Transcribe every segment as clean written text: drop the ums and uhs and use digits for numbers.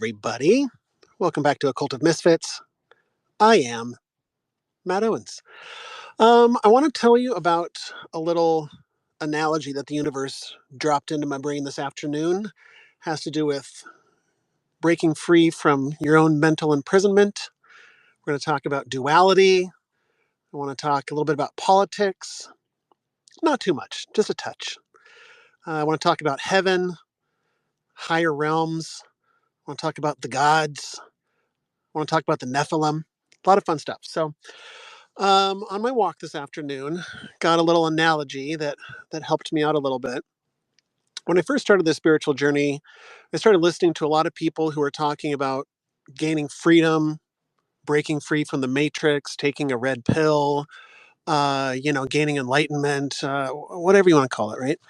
everybody. Welcome back to A Cult of Misfits. I am Matt Owens. I want to tell you about a little analogy that the universe dropped into my brain this afternoon. It has to do with breaking free from your own mental imprisonment. We're going to talk about duality. I want to talk a little bit about politics. Not too much, just a touch. I want to talk about heaven, higher realms. I want to talk about the gods. I want to talk about the Nephilim. A lot of fun stuff. So on my walk this afternoon, got a little analogy that helped me out a little bit. When I first started this spiritual journey, I started listening to a lot of people who were talking about gaining freedom, breaking free from the matrix, taking a red pill, gaining enlightenment, whatever you want to call it, right?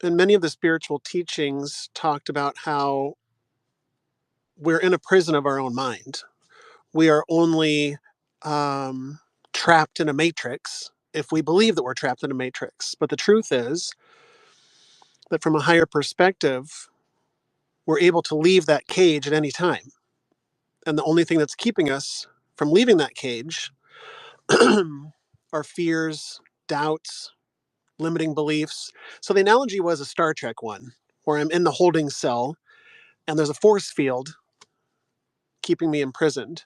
And many of the spiritual teachings talked about how we're in a prison of our own mind. We are only trapped in a matrix if we believe that we're trapped in a matrix. But the truth is that from a higher perspective, we're able to leave that cage at any time. And the only thing that's keeping us from leaving that cage are fears, doubts, limiting beliefs. So the analogy was a Star Trek one, where I'm in the holding cell and there's a force field keeping me imprisoned.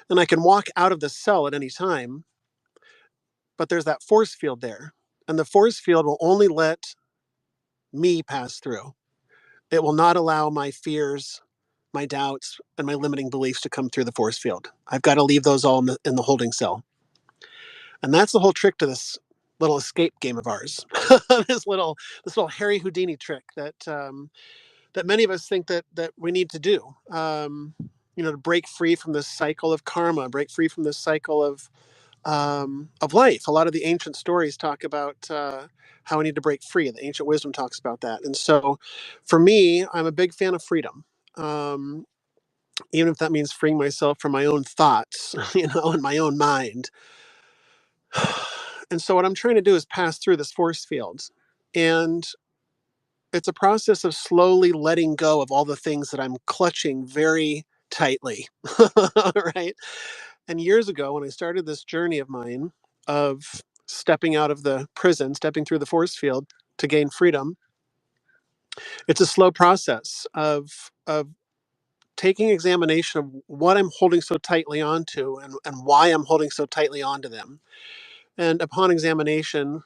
And I can walk out of the cell at any time, but there's that force field there. And the force field will only let me pass through. It will not allow my fears, my doubts, and my limiting beliefs to come through the force field. I've got to leave those all in the holding cell. And that's the whole trick to this little escape game of ours. this little Harry Houdini trick that many of us think that we need to do. To break free from this cycle of karma, break free from this cycle of life. A lot of the ancient stories talk about how we need to break free. The ancient wisdom talks about that. And so for me, I'm a big fan of freedom. Even if that means freeing myself from my own thoughts, and my own mind. And so what I'm trying to do is pass through this force field. And it's a process of slowly letting go of all the things that I'm clutching very tightly. Right? And years ago, when I started this journey of mine of stepping out of the prison, stepping through the force field to gain freedom, it's a slow process of taking examination of what I'm holding so tightly onto and why I'm holding so tightly onto them. And upon examination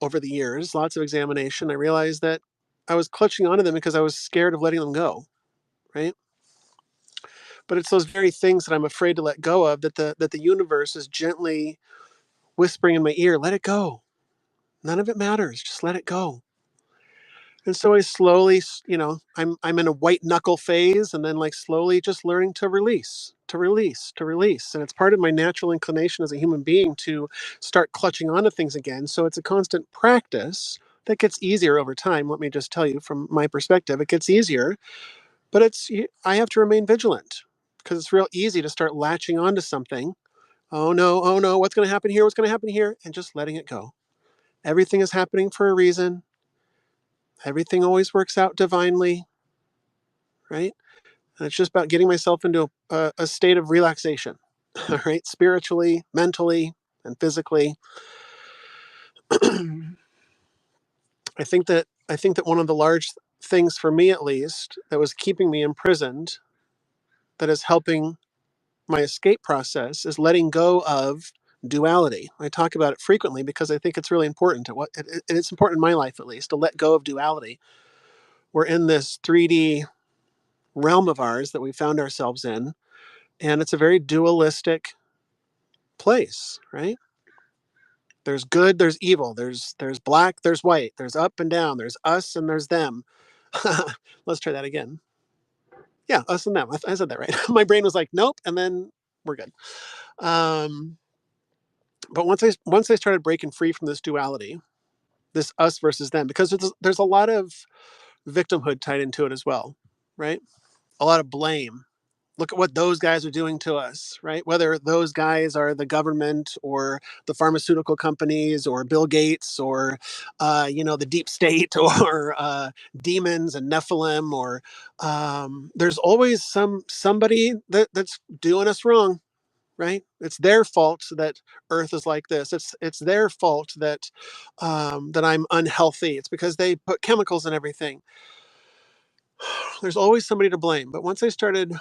over the years, lots of examination, I realized that I was clutching onto them because I was scared of letting them go, right? But it's those very things that I'm afraid to let go of that the universe is gently whispering in my ear, let it go. None of it matters. Just let it go. And so I slowly, I'm in a white knuckle phase, and then like slowly just learning to release, to release, to release. And it's part of my natural inclination as a human being to start clutching onto things again. So it's a constant practice that gets easier over time. Let me just tell you from my perspective, it gets easier, but I have to remain vigilant because it's real easy to start latching onto something. Oh no, what's going to happen here? What's going to happen here? And just letting it go. Everything is happening for a reason. Everything always works out divinely, right? And it's just about getting myself into a state of relaxation, right? Spiritually, mentally, and physically. I think that one of the large things for me, at least, that was keeping me imprisoned, that is helping my escape process, is letting go of duality. I talk about it frequently because I think it's really important it's important in my life, at least, to let go of duality. We're in this 3D realm of ours that we found ourselves in, and it's a very dualistic place, right? There's good, there's evil, there's black, there's white, there's up and down, there's us and there's them. Let's try that again. Yeah, us and them. I said that right. My brain was like, nope, and then we're good. But once I started breaking free from this duality, this us versus them, because there's a lot of victimhood tied into it as well, right? A lot of blame. Look at what those guys are doing to us, right? Whether those guys are the government or the pharmaceutical companies or Bill Gates or, the deep state or demons and Nephilim, or there's always somebody that's doing us wrong, right? It's their fault that Earth is like this. It's their fault that I'm unhealthy. It's because they put chemicals in everything. There's always somebody to blame. But once I started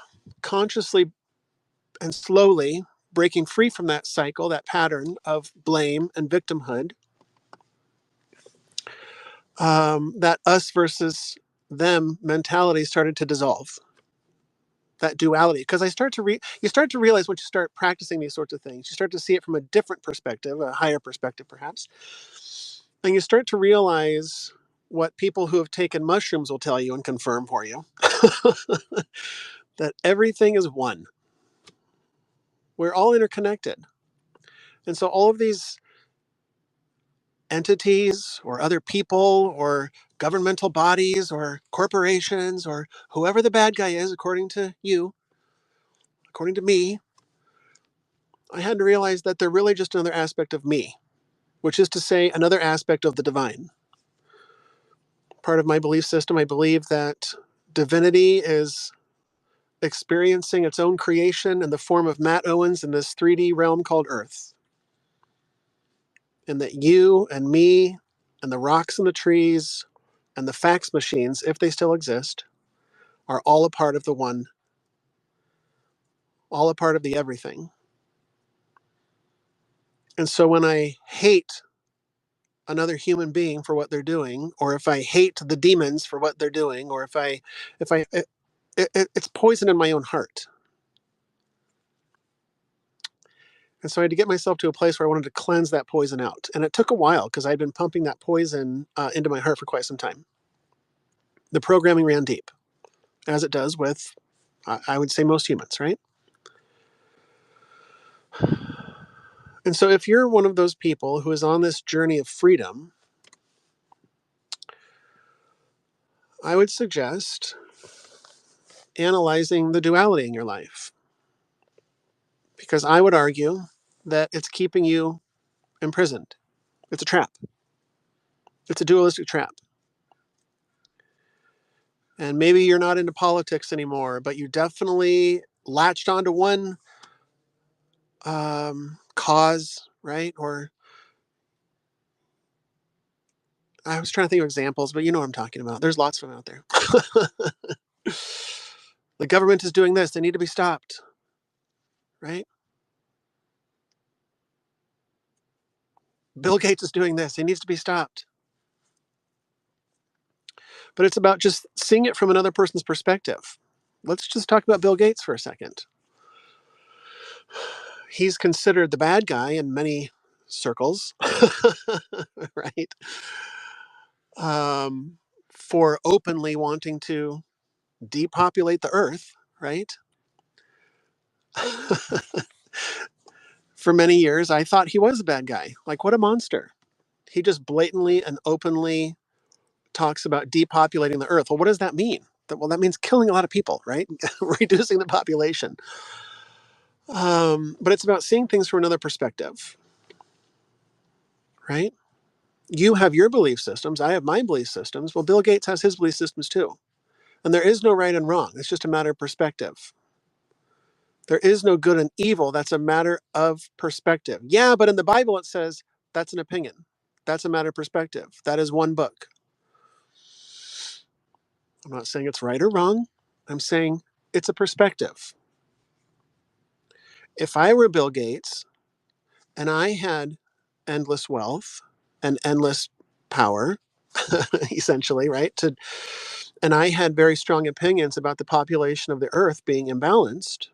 consciously and slowly breaking free from that cycle, that pattern of blame and victimhood, that us versus them mentality started to dissolve. That duality, because you start to realize once you start practicing these sorts of things, you start to see it from a different perspective, a higher perspective, perhaps, and you start to realize what people who have taken mushrooms will tell you and confirm for you, that everything is one. We're all interconnected, and so all of these entities or other people or governmental bodies or corporations or whoever the bad guy is, according to you, according to me, I had to realize that they're really just another aspect of me, which is to say, another aspect of the divine. Part of my belief system, I believe that divinity is experiencing its own creation in the form of Matt Owens in this 3D realm called Earth. And that you and me and the rocks and the trees and the fax machines, if they still exist, are all a part of the one, all a part of the everything. And so when I hate another human being for what they're doing, or if I hate the demons for what they're doing, or it's poison in my own heart. And so I had to get myself to a place where I wanted to cleanse that poison out. And it took a while because I'd been pumping that poison into my heart for quite some time. The programming ran deep, as it does with, I would say, most humans, right? And so if you're one of those people who is on this journey of freedom, I would suggest analyzing the duality in your life. Because I would argue that it's keeping you imprisoned. It's a trap. It's a dualistic trap. And maybe you're not into politics anymore, but you definitely latched onto one cause, right? Or I was trying to think of examples, but you know what I'm talking about. There's lots of them out there. The government is doing this. They need to be stopped, right? Bill Gates is doing this. He needs to be stopped. But it's about just seeing it from another person's perspective. Let's just talk about Bill Gates for a second. He's considered the bad guy in many circles, right? For openly wanting to depopulate the earth, right? For many years, I thought he was a bad guy. Like, what a monster. He just blatantly and openly talks about depopulating the earth. Well, what does that mean? Well, that means killing a lot of people, right? Reducing the population. But it's about seeing things from another perspective, right? You have your belief systems. I have my belief systems. Well, Bill Gates has his belief systems too. And there is no right and wrong. It's just a matter of perspective. There is no good and evil. That's a matter of perspective. Yeah, but in the Bible it says that's an opinion. That's a matter of perspective. That is one book. I'm not saying it's right or wrong. I'm saying it's a perspective. If I were Bill Gates and I had endless wealth and endless power, essentially, right? And I had very strong opinions about the population of the earth being imbalanced,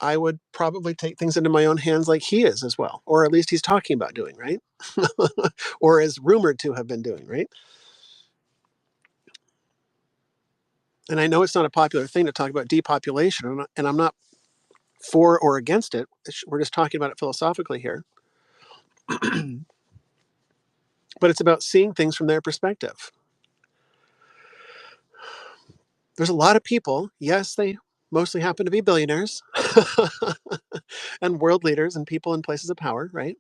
I would probably take things into my own hands like he is as well, or at least he's talking about doing, right? Or is rumored to have been doing, right? And I know it's not a popular thing to talk about depopulation, and I'm not for or against it. We're just talking about it philosophically here. But it's about seeing things from their perspective. There's a lot of people, yes, they mostly happen to be billionaires and world leaders and people in places of power, right?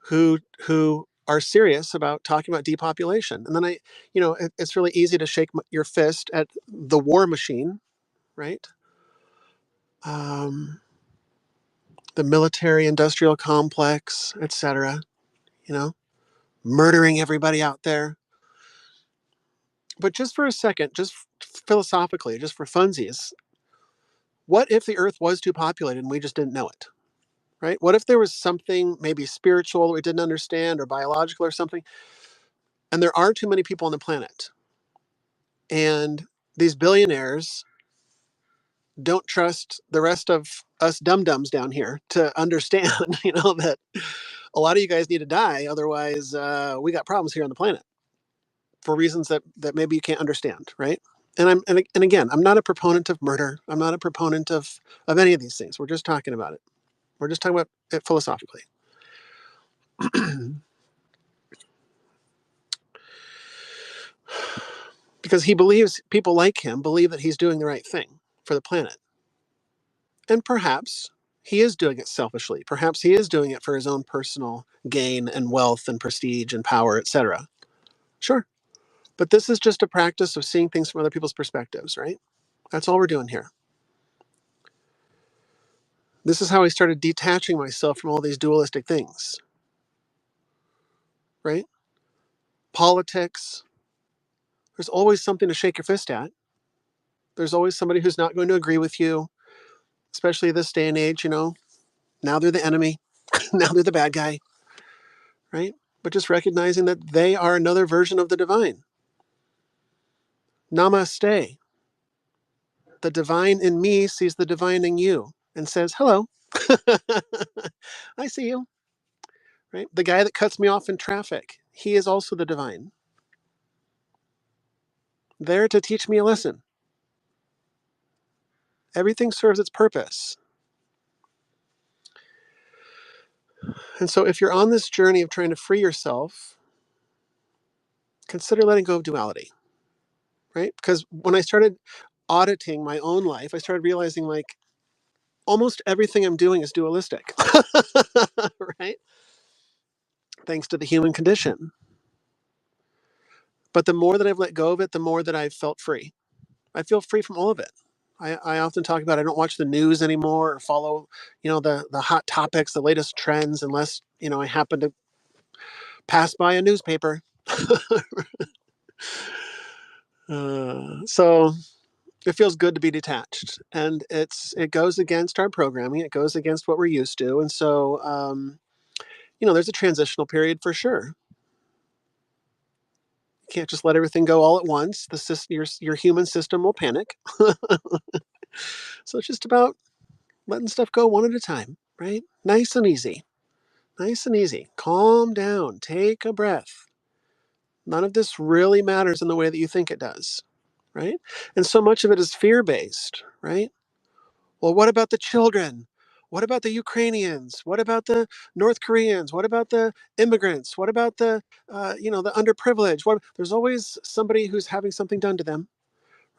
Who are serious about talking about depopulation. And then it's really easy to shake your fist at the war machine, right? Um, the military industrial complex, etc. You know, murdering everybody out there. But just for a second, just philosophically, just for funsies, what if the Earth was too populated and we just didn't know it? Right? What if there was something maybe spiritual that we didn't understand or biological or something, and there are too many people on the planet, and these billionaires don't trust the rest of us dum-dums down here to understand, that a lot of you guys need to die, otherwise we got problems here on the planet for reasons that maybe you can't understand, right? And again, I'm not a proponent of murder. I'm not a proponent of any of these things. We're just talking about it. We're just talking about it philosophically. Because he believes people like him believe that he's doing the right thing for the planet. And perhaps he is doing it selfishly. Perhaps he is doing it for his own personal gain and wealth and prestige and power, etc. Sure. But this is just a practice of seeing things from other people's perspectives, right? That's all we're doing here. This is how I started detaching myself from all these dualistic things, right? Politics. There's always something to shake your fist at. There's always somebody who's not going to agree with you, especially this day and age, Now they're the enemy. Now they're the bad guy, right? But just recognizing that they are another version of the divine. Namaste. The divine in me sees the divine in you and says, hello. I see you, right? The guy that cuts me off in traffic, he is also the divine. There to teach me a lesson. Everything serves its purpose. And so if you're on this journey of trying to free yourself, consider letting go of duality, right? Because when I started auditing my own life, I started realizing like almost everything I'm doing is dualistic, right? Thanks to the human condition. But the more that I've let go of it, the more that I've felt free. I feel free from all of it. I often talk about I don't watch the news anymore or follow, the hot topics, the latest trends, unless, I happen to pass by a newspaper. So it feels good to be detached, and it goes against our programming. It goes against what we're used to. And so, there's a transitional period for sure. You can't just let everything go all at once. Your human system will panic. So it's just about letting stuff go one at a time, right? Nice and easy. Nice and easy. Calm down. Take a breath. None of this really matters in the way that you think it does, right? And so much of it is fear-based, right? Well, what about the children? What about the Ukrainians? What about the North Koreans? What about the immigrants? What about the underprivileged? There's always somebody who's having something done to them,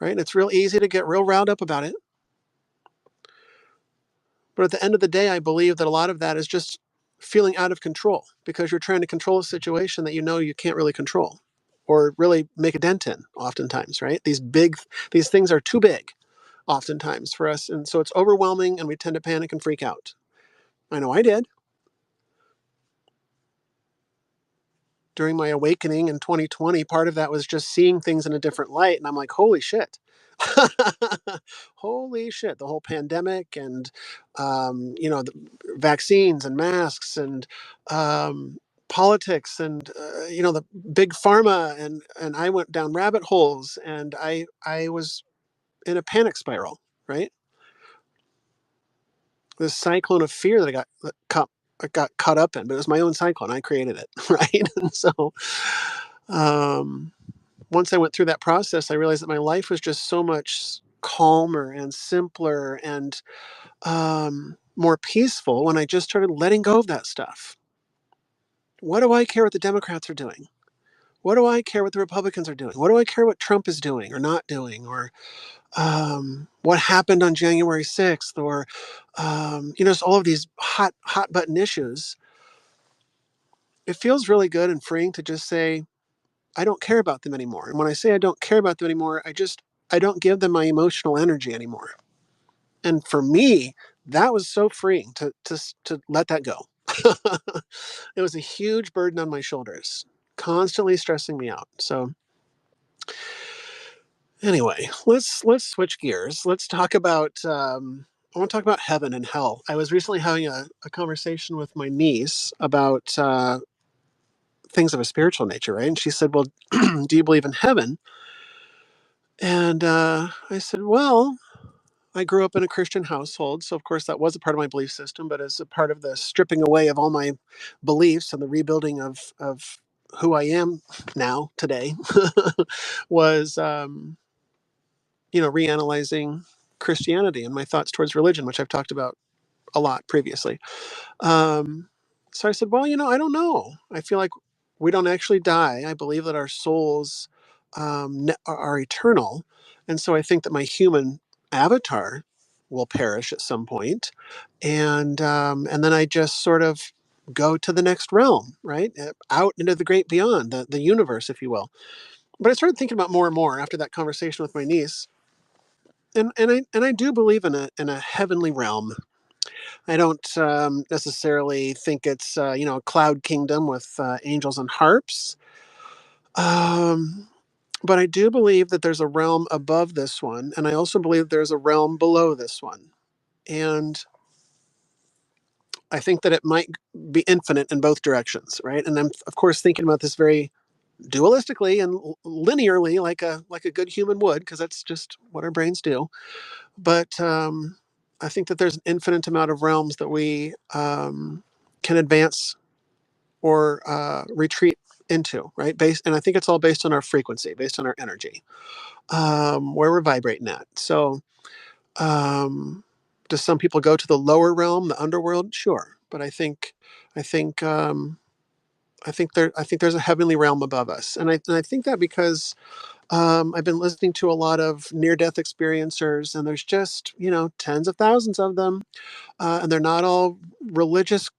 right? And it's real easy to get real riled up about it. But at the end of the day, I believe that a lot of that is just feeling out of control because you're trying to control a situation that you can't really control or really make a dent in oftentimes, right? These things are too big oftentimes for us. And so it's overwhelming and we tend to panic and freak out. I know I did. During my awakening in 2020, part of that was just seeing things in a different light. And I'm like, holy shit. Holy shit. The whole pandemic and, the vaccines and masks and politics and, the big pharma. And I went down rabbit holes and I was in a panic spiral, right? This cyclone of fear that I got caught up in, but it was my own cyclone. I created it, right? And so, um, once I went through that process, I realized that my life was just so much calmer and simpler and more peaceful when I just started letting go of that stuff. What do I care what the Democrats are doing? What do I care what the Republicans are doing? What do I care what Trump is doing or not doing? Or what happened on January 6th? Or, just all of these hot button issues. It feels really good and freeing to just say, I don't care about them anymore. And when I say I don't care about them anymore, I don't give them my emotional energy anymore. And for me, that was so freeing to let that go. It was a huge burden on my shoulders, constantly stressing me out. So anyway, let's switch gears. Let's talk about. I want to talk about heaven and hell. I was recently having a conversation with my niece about things of a spiritual nature, right? And she said, "Well, do you believe in heaven?" And I said, "Well, I grew up in a Christian household, so of course that was a part of my belief system. But as a part of the stripping away of all my beliefs and the rebuilding of who I am now today, was reanalyzing Christianity and my thoughts towards religion, which I've talked about a lot previously. Um, so I said, well, I don't know. I feel like we don't actually die. I believe that our souls are eternal. And so I think that my human avatar will perish at some point. And then I just sort of go to the next realm, right? Out into the great beyond, the universe, if you will. But I started thinking about more and more after that conversation with my niece. And I do believe in a heavenly realm. I don't necessarily think it's a cloud kingdom with angels and harps, um, but I do believe that there's a realm above this one, and I also believe there's a realm below this one, and I think that it might be infinite in both directions, right? And I'm of course thinking about this very dualistically and linearly, like a good human would, because that's just what our brains do. But I think that there's an infinite amount of realms that we can advance or retreat into, right? And I think it's all based on our frequency, based on our energy, where we're vibrating at. So, um, do some people go to the lower realm, the underworld? Sure, but I think, I think there's a heavenly realm above us, and I think that because I've been listening to a lot of near-death experiencers, and there's just tens of thousands of them, and they're not all religious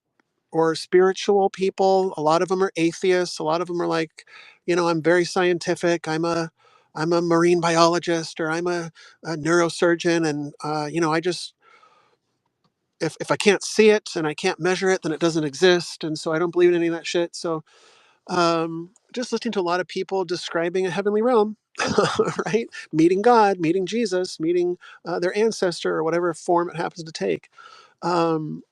or spiritual people. A lot of them are atheists. A lot of them are like, I'm very scientific. I'm a marine biologist, or I'm a neurosurgeon, and I just if I can't see it and I can't measure it, then it doesn't exist, and so I don't believe in any of that shit. So just listening to a lot of people describing a heavenly realm, right? Meeting God, meeting Jesus, meeting their ancestor, or whatever form it happens to take. Um,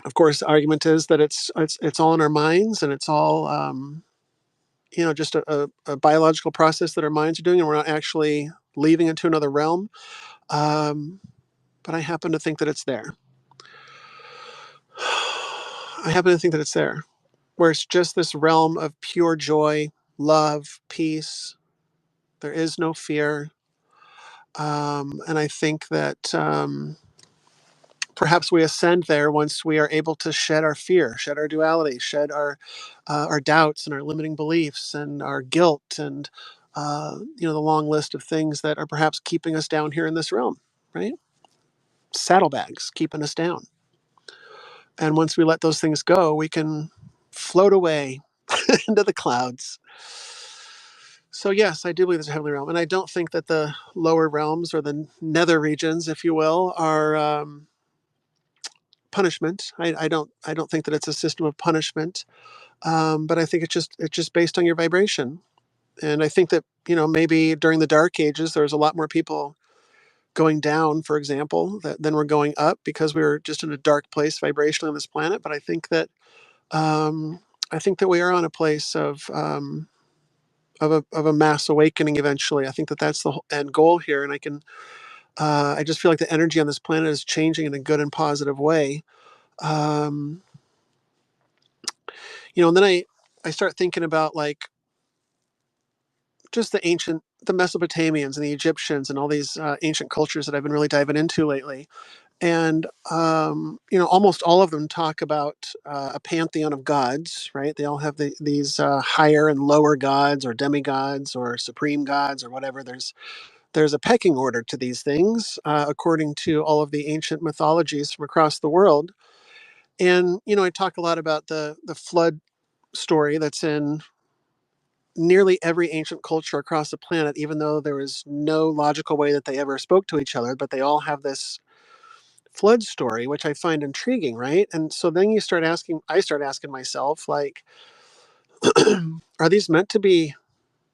of course, the argument is that it's all in our minds, and it's all just a biological process that our minds are doing, and we're not actually leaving into another realm. Um, but I happen to think that it's there. I happen to think that it's there, where it's just this realm of pure joy, love, peace. There is no fear, and I think that perhaps we ascend there once we are able to shed our fear, shed our duality, shed our doubts and our limiting beliefs and our guilt, and the long list of things that are perhaps keeping us down here in this realm, right? Saddlebags keeping us down. And once we let those things go, we can float away into the clouds. So yes, I do believe there's a heavenly realm, and I don't think that the lower realms, or the nether regions, if you will, are punishment. I don't think that it's a system of punishment, but I think it's just based on your vibration. And I think that maybe during the dark ages there was a lot more people going down, for example, than we're going up, because we were just in a dark place vibrationally on this planet. But um, I think that we are on a place of a mass awakening eventually. I think that that's the end goal here, and I just feel like the energy on this planet is changing in a good and positive way. Um, and then I start thinking about, like, just the Mesopotamians and the Egyptians and all these ancient cultures that I've been really diving into lately. And almost all of them talk about a pantheon of gods, right? They all have these higher and lower gods, or demigods, or supreme gods, or whatever. There's a pecking order to these things, according to all of the ancient mythologies from across the world. And I talk a lot about the flood story that's in nearly every ancient culture across the planet, even though there was no logical way that they ever spoke to each other, but they all have this flood story, which I find intriguing, right? And so then I start asking myself, like, are these meant to be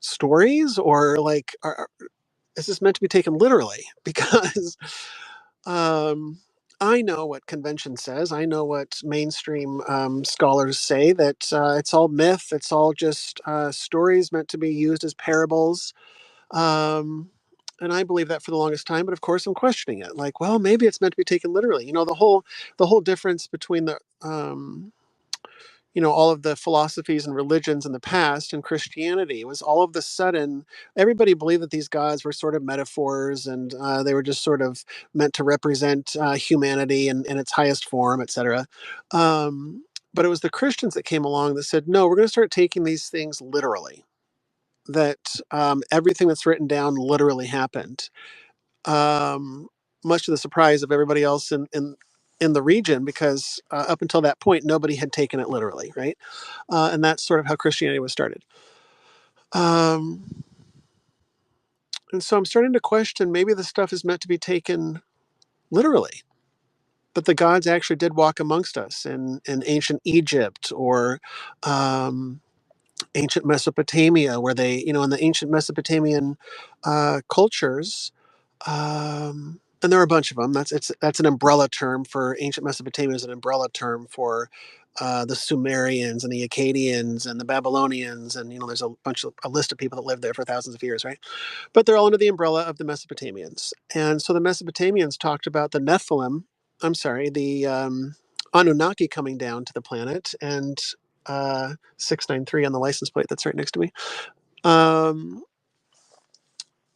stories, or like, is this meant to be taken literally? Because um, I know what convention says. I know what mainstream scholars say, that it's all myth. It's all just stories meant to be used as parables. Um, and I believe that for the longest time, but of course I'm questioning it. Like, well, maybe it's meant to be taken literally. The whole difference between all of the philosophies and religions in the past and Christianity was, all of the sudden everybody believed that these gods were sort of metaphors, and they were just sort of meant to represent humanity in its highest form, etc. But it was the Christians that came along that said, no, we're going to start taking these things literally, that everything that's written down literally happened, um, much to the surprise of everybody else in the region, because up until that point, nobody had taken it literally, right? And that's sort of how Christianity was started. Um, and so I'm starting to question, maybe this stuff is meant to be taken literally, that the gods actually did walk amongst us in ancient Egypt, or um, ancient Mesopotamia, where they, in the ancient Mesopotamian cultures, and there are a bunch of them. That's an umbrella term for ancient Mesopotamia. Is an umbrella term for the Sumerians and the Akkadians and the Babylonians, and there's a list of people that lived there for thousands of years, right? But they're all under the umbrella of the Mesopotamians. And so the Mesopotamians talked about the Nephilim. I'm sorry, the Anunnaki coming down to the planet, and 693 on the license plate that's right next to me. Um,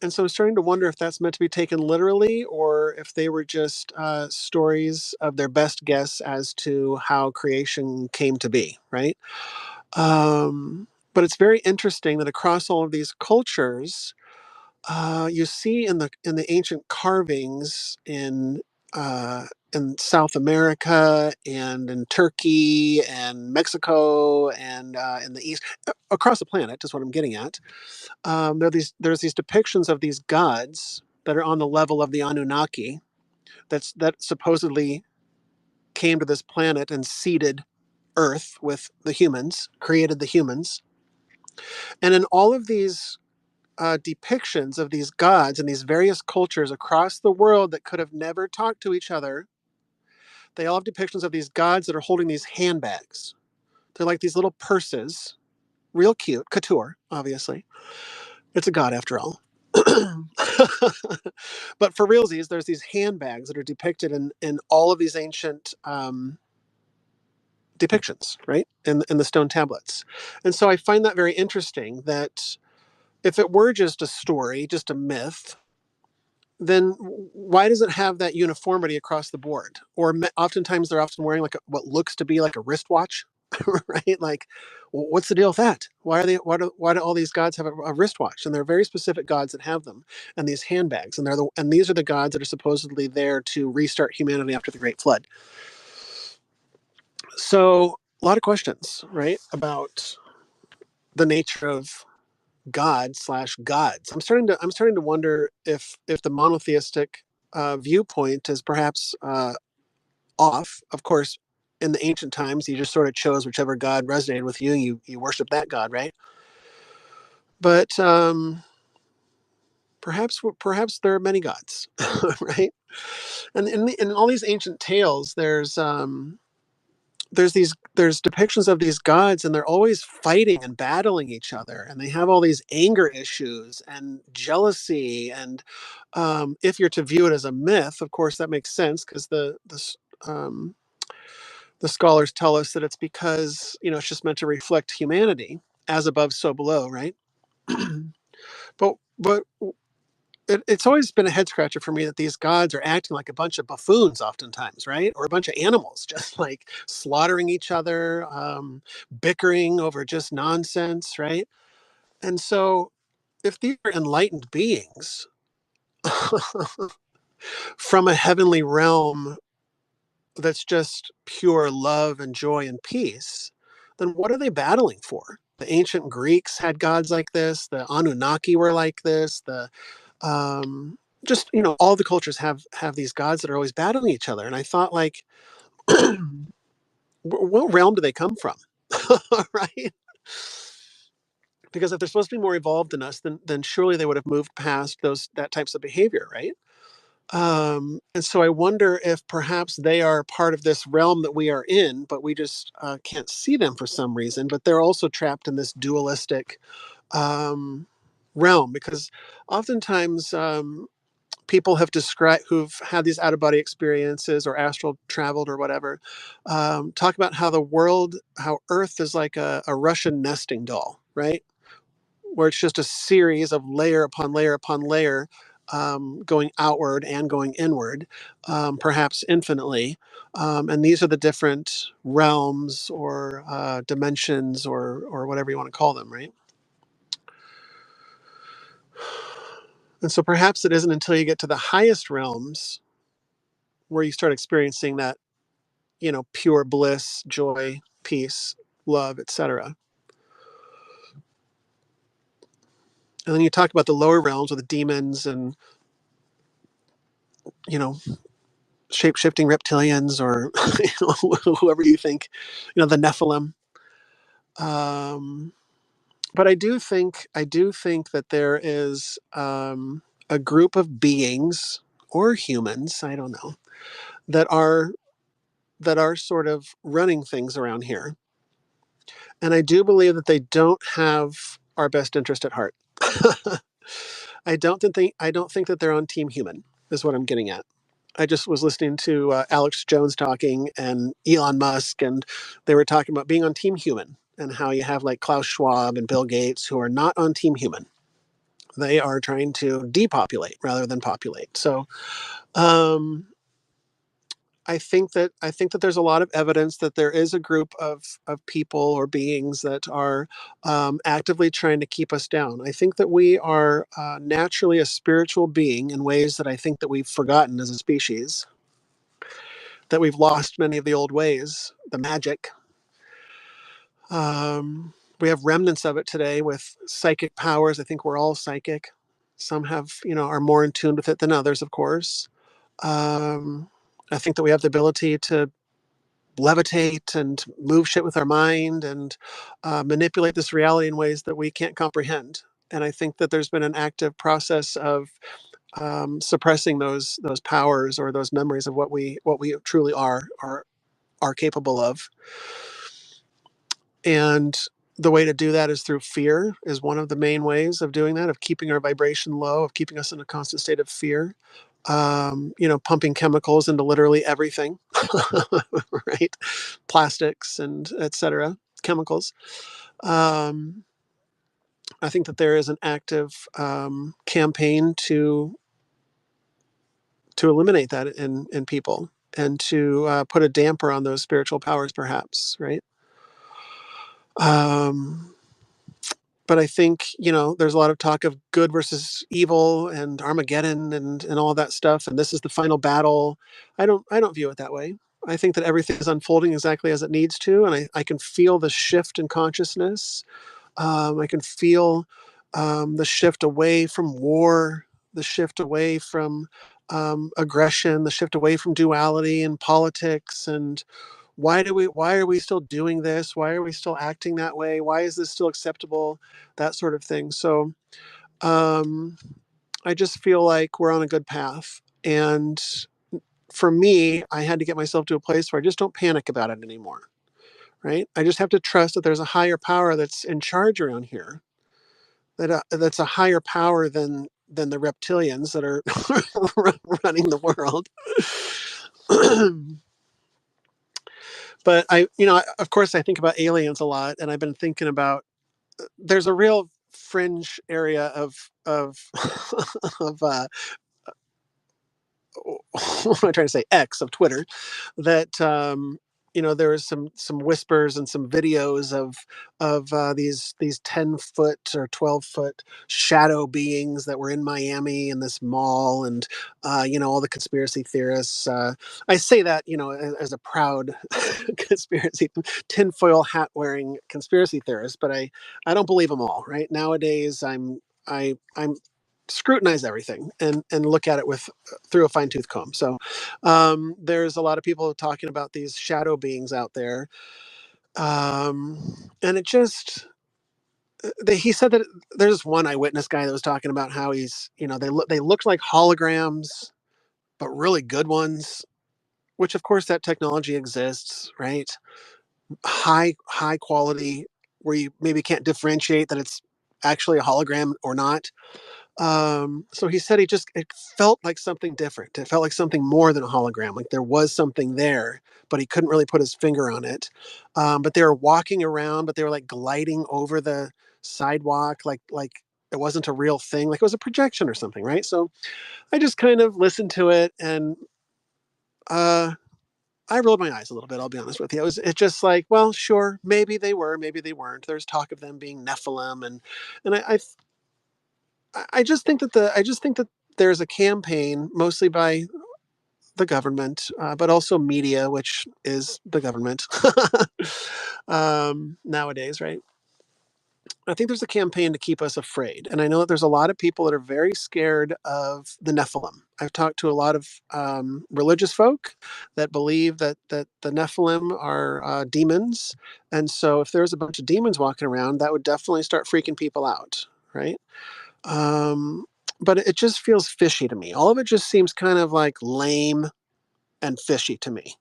and so I'm starting to wonder if that's meant to be taken literally, or if they were just stories of their best guess as to how creation came to be, right? But it's very interesting that across all of these cultures, you see in the ancient carvings in South America and in Turkey and Mexico and in the East, across the planet is what I'm getting at. There's these depictions of these gods that are on the level of the Anunnaki, that supposedly came to this planet and seeded Earth with the humans, created the humans, and in all of these depictions of these gods in these various cultures across the world that could have never talked to each other, they all have depictions of these gods that are holding these handbags. They're like these little purses, real cute, couture, obviously. It's a god after all. But for realsies, there's these handbags that are depicted in all of these ancient depictions, right? In the stone tablets. And so I find that very interesting, that if it were just a story, just a myth, then why does it have that uniformity across the board? Or oftentimes they're often wearing like what looks to be like a wristwatch, right? Like, what's the deal with that? Why do all these gods have a wristwatch? And there are very specific gods that have them, and these handbags, and these are the gods that are supposedly there to restart humanity after the Great Flood. So a lot of questions, right, about the nature of God slash gods. I'm starting to wonder if the monotheistic viewpoint is perhaps off. Of course, in the ancient times, you just sort of chose whichever god resonated with you. You worship that god, right? But perhaps there are many gods, right? And in all these ancient tales, there's depictions of these gods, and they're always fighting and battling each other, and they have all these anger issues and jealousy. And if you're to view it as a myth, of course that makes sense, because um, the scholars tell us that it's because it's just meant to reflect humanity, as above so below, right? but it's always been a head scratcher for me that these gods are acting like a bunch of buffoons oftentimes, right? Or a bunch of animals, just like slaughtering each other, bickering over just nonsense, right? And so, if these are enlightened beings from a heavenly realm that's just pure love and joy and peace, then what are they battling for? The ancient Greeks had gods like this. The Anunnaki were like this. The just all the cultures have these gods that are always battling each other. And I thought, like, what realm do they come from? Right? Because if they're supposed to be more evolved than us, then surely they would have moved past those that types of behavior, right? And so I wonder if perhaps they are part of this realm that we are in, but we just can't see them for some reason. But they're also trapped in this dualistic um, realm, because oftentimes people have described who've had these out of body experiences or astral traveled or whatever, talk about how how Earth is like a Russian nesting doll, right? Where it's just a series of layer upon layer upon layer, going outward and going inward, perhaps infinitely. And these are the different realms or dimensions or whatever you want to call them, right? And so perhaps it isn't until you get to the highest realms where you start experiencing that, pure bliss, joy, peace, love, etc. And then you talk about the lower realms with the demons and, you know, shape-shifting reptilians or whoever you think, the Nephilim. Um, but I do think that there is a group of beings or humans, I don't know, that are sort of running things around here. And I do believe that they don't have our best interest at heart. I don't think that they're on Team Human, is what I'm getting at. I just was listening to Alex Jones talking and Elon Musk, and they were talking about being on Team Human and how you have like Klaus Schwab and Bill Gates who are not on Team Human. They are trying to depopulate rather than populate. So um, I think that there's a lot of evidence that there is a group of people or beings that are actively trying to keep us down. I think that we are naturally a spiritual being in ways that I think that we've forgotten as a species, that we've lost many of the old ways, the magic. We have remnants of it today with psychic powers. I think we're all psychic. Some are more in tune with it than others, of course. Um, I think that we have the ability to levitate and move shit with our mind and manipulate this reality in ways that we can't comprehend. And I think that there's been an active process of suppressing those powers or those memories of what we truly are capable of. And the way to do that is through fear, is one of the main ways of doing that, of keeping our vibration low, of keeping us in a constant state of fear. Pumping chemicals into literally everything, right? Plastics and etc. Chemicals. Um, I think that there is an active campaign to eliminate that in people and to put a damper on those spiritual powers, perhaps, right? Um, but I think there's a lot of talk of good versus evil and Armageddon and all that stuff, and this is the final battle. I don't view it that way. I think that everything is unfolding exactly as it needs to, and I can feel the shift in consciousness. I can feel the shift away from war, the shift away from aggression, the shift away from duality and politics. And why are we still doing this? Why are we still acting that way? Why is this still acceptable? That sort of thing. So um, I just feel like we're on a good path. And for me, I had to get myself to a place where I just don't panic about it anymore. Right? I just have to trust that there's a higher power that's in charge around here. That's a higher power than the reptilians that are running the world. But of course, I think about aliens a lot, and I've been thinking about there's a real fringe area of of what am I trying to say? X of Twitter, that there was some whispers and some videos of these 10 foot or 12 foot shadow beings that were in Miami in this mall, and all the conspiracy theorists. I say that as a proud conspiracy tinfoil hat wearing conspiracy theorist, but I don't believe them all. Right nowadays, I'm scrutinize everything and look at it with through a fine tooth comb. So there's a lot of people talking about these shadow beings out there, and it just he said that there's one eyewitness guy that was talking about how he's they looked like holograms, but really good ones. Which of course that technology exists, right? High quality, where you maybe can't differentiate that it's actually a hologram or not. So he said it felt like something different. It felt like something more than a hologram. Like there was something there, but he couldn't really put his finger on it. But they were walking around, but they were like gliding over the sidewalk, like it wasn't a real thing, like it was a projection or something, right? So I just kind of listened to it, and uh, I rolled my eyes a little bit. I'll be honest with you. It's just like, well, sure, maybe they were, maybe they weren't. There's talk of them being Nephilim, and I just think that there's a campaign, mostly by the government, but also media, which is the government nowadays, right? I think there's a campaign to keep us afraid, and I know that there's a lot of people that are very scared of the Nephilim. I've talked to a lot of religious folk that believe that the Nephilim are demons, and so if there's a bunch of demons walking around, that would definitely start freaking people out, right? Um, but it just feels fishy to me. All of it just seems kind of like lame and fishy to me.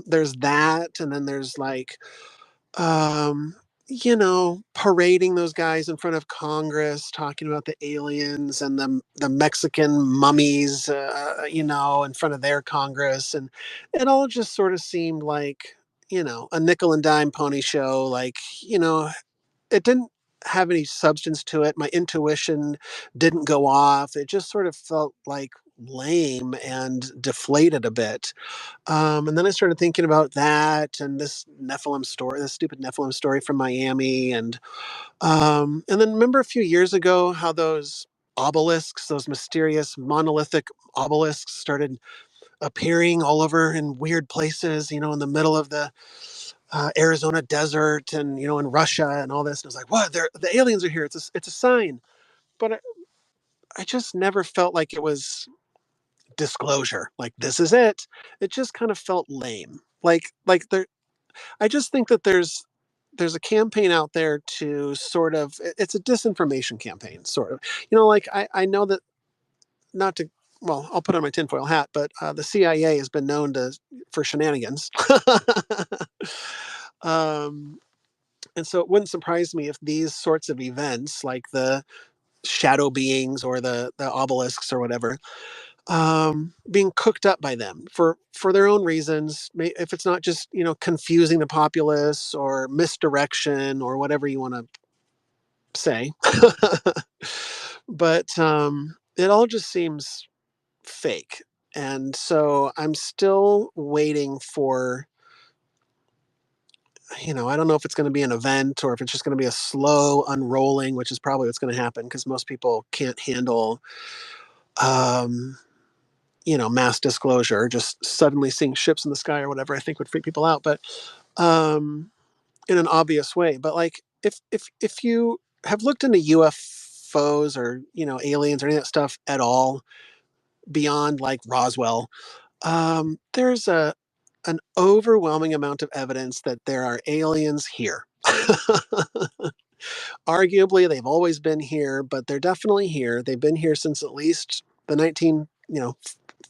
There's that, and then there's like, um, parading those guys in front of Congress, talking about the aliens and the Mexican mummies, in front of their Congress, and it all just sort of seemed like a nickel and dime pony show. Like it didn't have any substance to it. My intuition didn't go off. It just sort of felt like lame and deflated a bit. And then I started thinking about that and this stupid Nephilim story from Miami, and then remember a few years ago how those obelisks, those mysterious monolithic obelisks, started appearing all over in weird places, in the middle of the Arizona desert, and in Russia and all this. And I was like, "What? The aliens are here. It's a sign." But I just never felt like it was disclosure. Like this is it. It just kind of felt lame. Like there. I just think that there's a campaign out there to sort of it's a disinformation campaign, sort of. Like I know that not to. Well, I'll put on my tinfoil hat, but the CIA has been known for shenanigans. um, And so it wouldn't surprise me if these sorts of events, like the shadow beings or the obelisks or whatever, being cooked up by them for their own reasons. If it's not just confusing the populace or misdirection or whatever you want to say, but it all just seems fake. And so I'm still waiting for I don't know if it's going to be an event or if it's just going to be a slow unrolling, which is probably what's going to happen because most people can't handle, um, mass disclosure. Just suddenly seeing ships in the sky or whatever, I think would freak people out, but um, in an obvious way. But like, if you have looked into UFOs or aliens or any of that stuff at all beyond like Roswell, there's an overwhelming amount of evidence that there are aliens here. Arguably, they've always been here, but they're definitely here. They've been here since at least the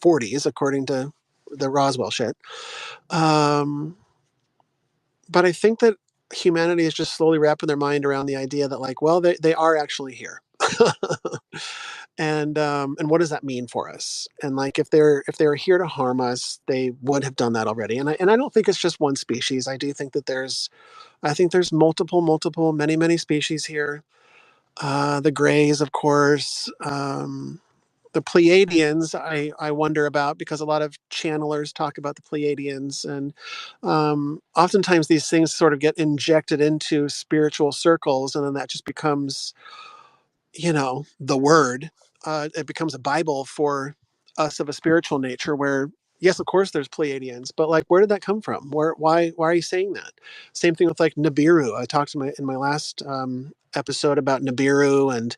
40s, according to the Roswell shit. Um, but I think that humanity is just slowly wrapping their mind around the idea that, like, well, they are actually here. And what does that mean for us? And like, if they're here to harm us, they would have done that already. And I don't think it's just one species. I do think that I think there's multiple, many species here. The Greys, of course. The Pleiadians, I wonder about, because a lot of channelers talk about the Pleiadians, and oftentimes these things sort of get injected into spiritual circles, and then that just becomes, the word. It becomes a Bible for us of a spiritual nature, where yes, of course there's Pleiadians, but like, where did that come from? Why are you saying that? Same thing with like Nibiru. I talked in my last episode about Nibiru, and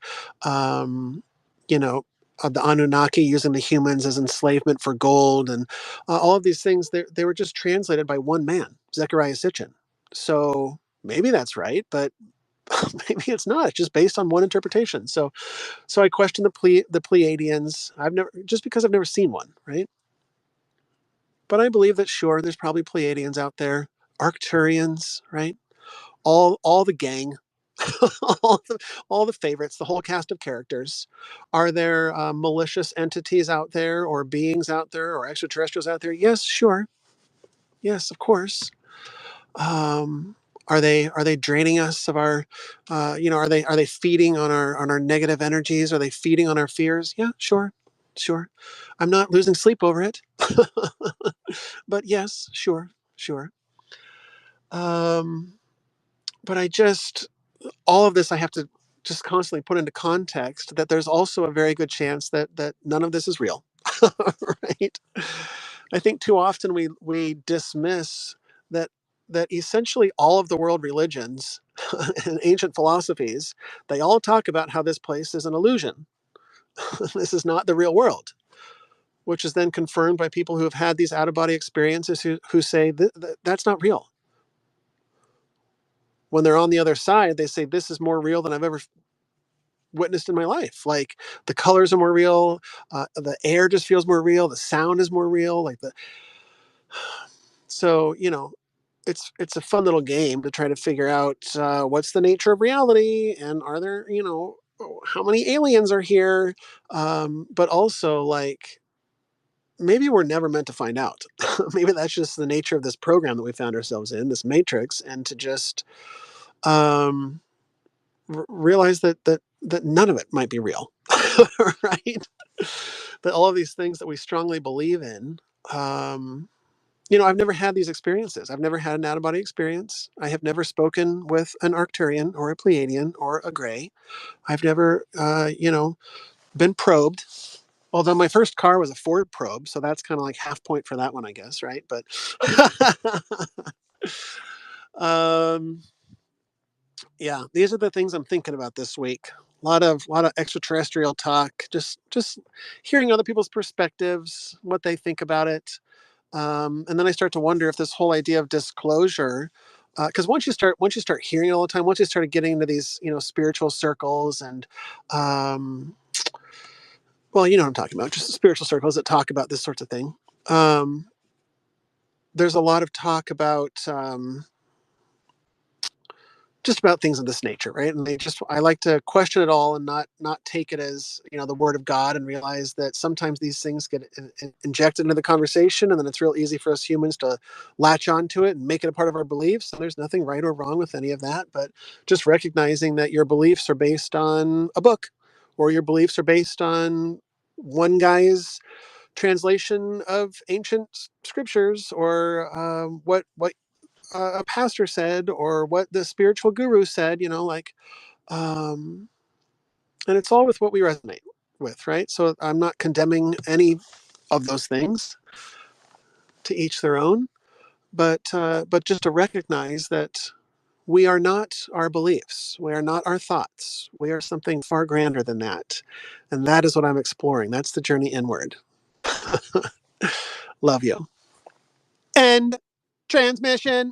you know the Anunnaki using the humans as enslavement for gold, and all of these things. They were just translated by one man, Zechariah Sitchin. So maybe that's right, but maybe it's not. It's just based on one interpretation. So I question the Pleiadians. I've never, just because I've never seen one, right? But I believe that sure, there's probably Pleiadians out there, Arcturians, right? All the gang, all the favorites, the whole cast of characters. Are there malicious entities out there, or beings out there, or extraterrestrials out there? Yes, sure. Yes, of course. Um, are they draining us of our, are they feeding on our negative energies? Are they feeding on our fears? Yeah, sure, sure. I'm not losing sleep over it, but yes, sure, sure. Um, but all of this I have to just constantly put into context that there's also a very good chance that none of this is real, right? I think too often we dismiss that essentially all of the world religions and ancient philosophies, they all talk about how this place is an illusion. This is not the real world, which is then confirmed by people who have had these out of body experiences, who say that's not real. When they're on the other side, they say this is more real than I've ever witnessed in my life. Like, the colors are more real, the air just feels more real, the sound is more real. So it's a fun little game to try to figure out what's the nature of reality, and are there, how many aliens are here, but also, like, maybe we're never meant to find out. Maybe that's just the nature of this program that we found ourselves in, this matrix, and to just um, realize that none of it might be real. Right? That all of these things that we strongly believe in, um, I've never had these experiences. I've never had an out of body experience. I have never spoken with an Arcturian or a Pleiadian or a Grey. I've never, been probed. Although my first car was a Ford probe, so that's kind of like half point for that one, I guess, right? But um, yeah, these are the things I'm thinking about this week. A lot of extraterrestrial talk. Just hearing other people's perspectives, what they think about it. And then I start to wonder if this whole idea of disclosure, because once you start hearing it all the time, once you start getting into these spiritual circles, and well, you know what I'm talking about, just spiritual circles that talk about this sorts of thing. Um, there's a lot of talk about just about things of this nature, right? And I like to question it all, and not take it as the word of God, and realize that sometimes these things get injected into the conversation, and then it's real easy for us humans to latch onto it and make it a part of our beliefs. And there's nothing right or wrong with any of that, but just recognizing that your beliefs are based on a book, or your beliefs are based on one guy's translation of ancient scriptures, or what a pastor said, or what the spiritual guru said, um, and it's all with what we resonate with, right? So I'm not condemning any of those things, to each their own, but just to recognize that we are not our beliefs, we are not our thoughts, we are something far grander than that, and that is what I'm exploring. That's the journey inward. Love you. End transmission.